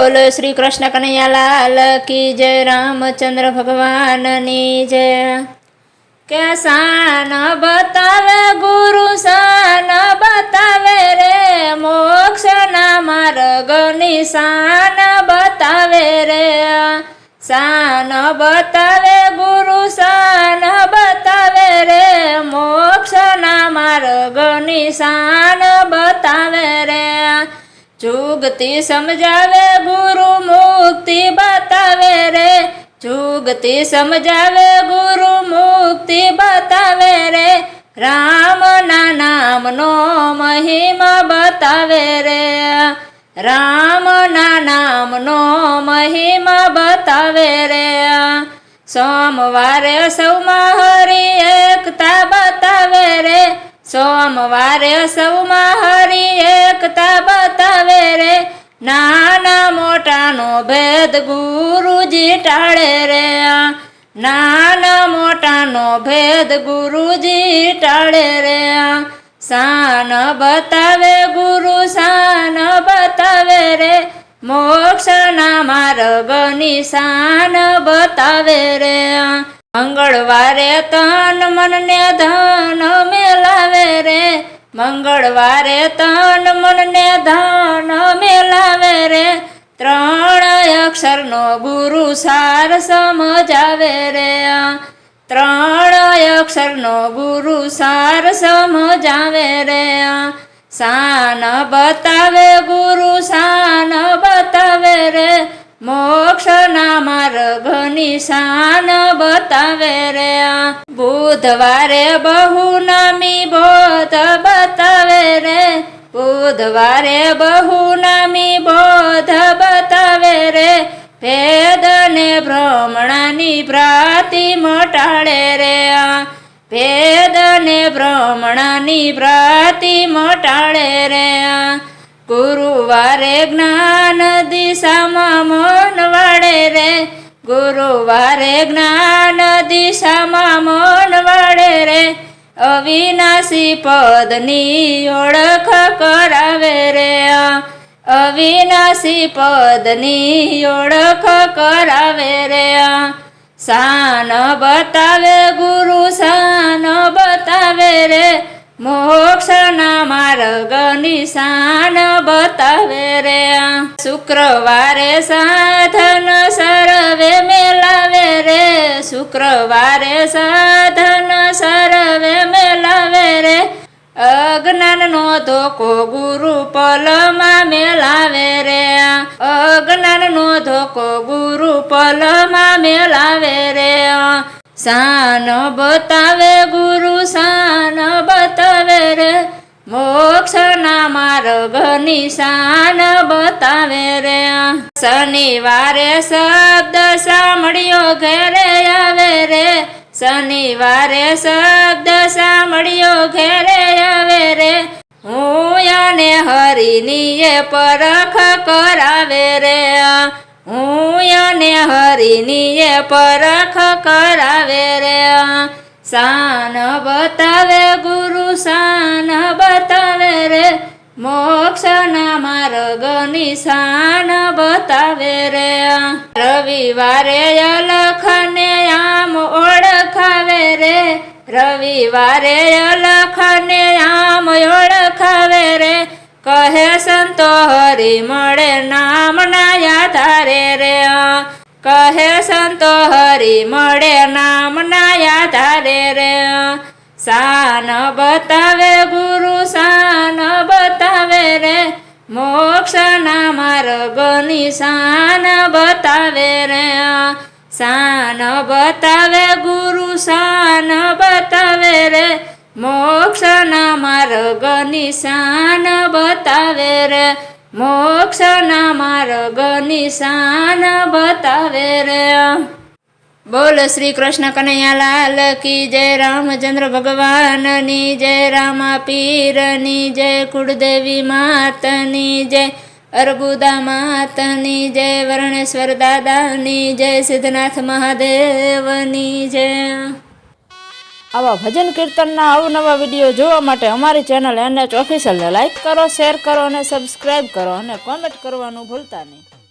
बोल श्री कृष्ण कन्हैयालाल की जय। रामचंद्र भगवान नी जय। के शान बतावे गुरु शान बतावे रे, मोक्ष ना मार्ग निशान बतावे रे। शान बतावे गुरु शान बतावे रे, मोक्ष ना मार्ग निशान बतावे रे। जुगती समझावे गुरु मुक्ति बतावे रे, जुगती समझावे गुरु मुक्ति बतावे रे। राम ना नाम नो महिमा बतावे रे, राम ना नाम नो महिमा बतावे रे। सोमवारे सौमा हरि एकता बतावे रे, सोमवारे सौमा हरि एकता बतावे रे। नाना मोटानो भेद गुरुजी टाळे रे, नाना मोटानो भेद गुरुजी टाळे रे। शान बतावे गुरु शान बतावे रे, मोक्ष ना मार्ग निशान बतावे रे। मंगळवारे तन मन ने धन मेलावे रे, मंगळवारे तन मन ने धन मेलावे रे। त्रण अक्षर नो गुरु सार समजावे रे, त्रण अक्षर नो गुरु सार समजावे रे। शान बतावे गुरु शान बतावे रे, मोक्ष ना मार्ग निशान बतावे रे। बुधवारे बहुनामी बोध बतावे रे, बुधवारे बहुनामी बोध बतावे रे। भेद ने भ्रमणानी भ्राति मटाळे रे, भेद ने भ्रमणानी भ्राति मटाळे रे। गुरुवारे ज्ञान दिशामा मन वाळे रे, गुरुवारे ज्ञान दिशामा मन वाळे रे। अविनाशी पदनी ओळख करावे रे, अविनाशी पदनी ओळख करावे रे। शान बतावे गुरु शान बतावे रे, मोक्ष ना मार्ग निशान बतावे रे। शुक्रवारे साधन सर्वे मेलावे रे, शुक्रवारे साधन सर्वे मेलावे रे। अज्ञान नो धोको गुरु पलमा मेलावे रे, अज्ञान नो धोको गुरु पलमा मेलावे रे। शान बतावे गुरु शान बतावे रे, मोक्ष ना मार्ग निशान बतावे रे। शनिवारे शब्द सामळ्यो घेरे आवे रे, शनिवारे शब्द सामळ्यो घेरे आवे रे। હું યાને હરિની પરખ કરાવે રે, હું યાને હરિની પરખ કરાવે રે। શાન बतावे गुरु शान बतावे रे, मोक्ष ना मार्ग निशान बतावे रे। रविवारे अलख ने आम ओळखावे रे, रविवारे अलख ने आम ओळखावे रे। कहे संतो हरि मळे नाम ना आधारे रे, कहे संतो हरि मळे नाम ना आधारे रे। शान बतावे गुरु शान बतावे रे, मोक्ष ना मार्ग निशान बतावे रे। शान बतावे गुरु शान बतावे रे, मोक्ष ना मार्ग निशान बतावे रे, मोक्ष ना मार्ग निशान बतावे रे। बोल श्री कृष्ण कन्हैयालाल की जय। रामचंद्र भगवान नी जय। रामा पीर नी जय। कुलदेवी मातनी जय। अर्बुदा मातनी जय। वर्णेश्वर दादानी जय। सिद्धनाथ महादेवनी जय। આવા ભજન કીર્તનના અવનવા વિડીયો જોવા માટે અમારી ચેનલ NH ઓફિશિયલને લાઈક કરો, શેર કરો અને સબસ્ક્રાઈબ કરો અને કોમેન્ટ કરવાનું ભૂલતા નહીં।